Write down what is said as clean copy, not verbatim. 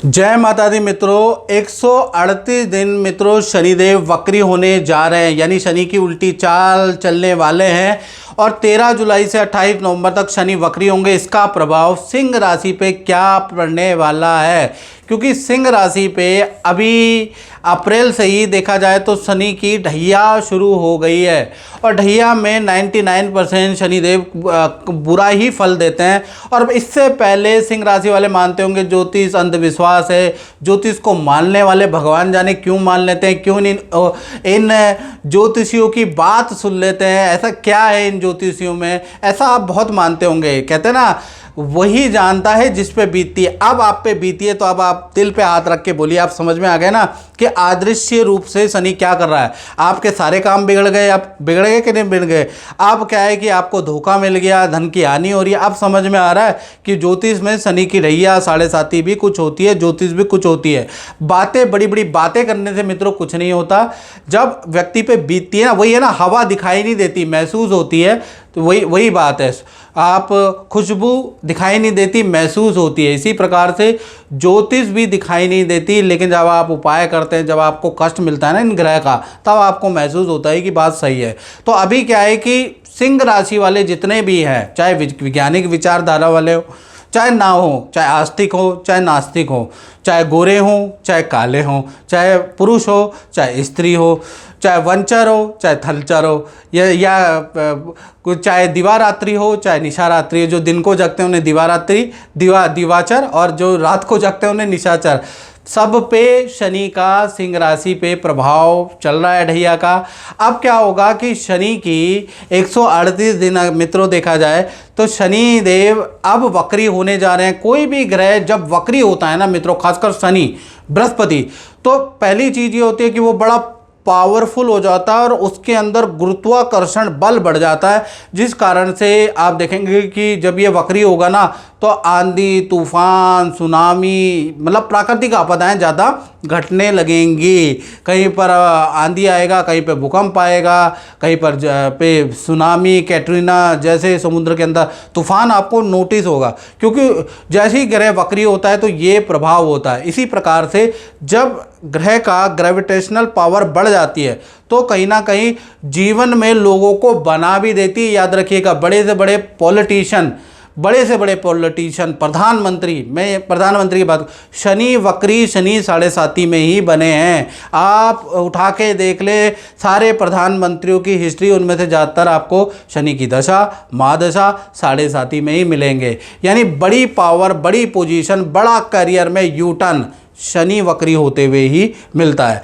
जय माता दी मित्रों। 138 दिन मित्रों शनिदेव वक्री होने जा रहे हैं, यानी शनि की उल्टी चाल चलने वाले हैं और 13 जुलाई से 28 नवंबर तक शनि वक्री होंगे। इसका प्रभाव सिंह राशि पे क्या पड़ने वाला है, क्योंकि सिंह राशि पे अभी अप्रैल से ही देखा जाए तो शनि की ढैया शुरू हो गई है और ढैया में 99% शनिदेव बुरा ही फल देते हैं। और इससे पहले सिंह राशि वाले मानते होंगे ज्योतिष अंधविश्वास है, ज्योतिष को मानने वाले भगवान जाने क्यों मान लेते हैं, क्यों इन ज्योतिषियों की बात सुन लेते हैं, ऐसा क्या है इन ज्योतिषियों में, ऐसा आप बहुत मानते होंगे। कहते हैं ना, वही जानता है जिस पे बीतती है। अब आप पे बीती है तो अब आप दिल पे हाथ रख के बोलिए, आप समझ में आ गए ना कि अदृश्य रूप से शनि क्या कर रहा है। आपके सारे काम बिगड़ गए, आप बिगड़ गए कि नहीं बिगड़ गए। आप क्या है कि आपको धोखा मिल गया, धन की हानि हो रही है। अब समझ में आ रहा है कि ज्योतिष में शनि की ढैया साढ़े साती भी कुछ होती है, ज्योतिष भी कुछ होती है। बातें, बड़ी बड़ी बातें करने से मित्रों कुछ नहीं होता। जब व्यक्ति पे बीतती है ना, वही है ना, हवा दिखाई नहीं देती, महसूस होती है। तो वही बात है, आप खुशबू दिखाई नहीं देती, महसूस होती है। इसी प्रकार से ज्योतिष भी दिखाई नहीं देती, लेकिन जब आप उपाय करते हैं, जब आपको कष्ट मिलता है ना इन ग्रह का, तब आपको महसूस होता है कि बात सही है। तो अभी क्या है कि सिंह राशि वाले जितने भी हैं, चाहे वैज्ञानिक विचारधारा वाले हो, चाहे ना हो, चाहे आस्तिक हो, चाहे नास्तिक हो, चाहे गोरे हों, चाहे काले हों, चाहे पुरुष हो, चाहे स्त्री हो, चाहे वंचर हो, चाहे थलचर हो, या चाहे दिवारात्रि हो, चाहे निशारात्रि हो। जो दिन को जगते हैं उन्हें दिवारात्रि, दिवाचर, और जो रात को जगते हैं उन्हें निशाचर। सब पे शनि का सिंह राशि पे प्रभाव चल रहा है ढैया का। अब क्या होगा कि शनि की 138 दिन मित्रों देखा जाए तो शनि देव अब वक्री होने जा रहे हैं। कोई भी ग्रह जब वक्री होता है ना मित्रों, खासकर शनि, बृहस्पति, तो पहली चीज़ ये होती है कि वो बड़ा पावरफुल हो जाता है और उसके अंदर गुरुत्वाकर्षण बल बढ़ जाता है, जिस कारण से आप देखेंगे कि जब ये वक्री होगा ना तो आंधी तूफान सुनामी, मतलब प्राकृतिक आपदाएं ज़्यादा घटने लगेंगी। कहीं पर आंधी आएगा, कहीं पे भूकंप आएगा, कहीं पर पे सुनामी, कैटरीना जैसे समुद्र के अंदर तूफान आपको नोटिस होगा, क्योंकि जैसे ही ग्रह वक्री होता है तो ये प्रभाव होता है। इसी प्रकार से जब ग्रह का ग्रेविटेशनल पावर बढ़ जाती है तो कहीं ना कहीं जीवन में लोगों को बना भी देती है। याद रखिएगा, बड़े से बड़े पॉलिटिशियन, प्रधानमंत्री, मैं प्रधानमंत्री की बात, शनि वक्री, शनि साढ़े साती में ही बने हैं। आप उठा के देख ले सारे प्रधानमंत्रियों की हिस्ट्री, उनमें से ज़्यादातर आपको शनि की दशा, महादशा, साढ़े साती में ही मिलेंगे। यानी बड़ी पावर, बड़ी पोजीशन, बड़ा करियर में यू टर्न शनि वक्री होते हुए ही मिलता है।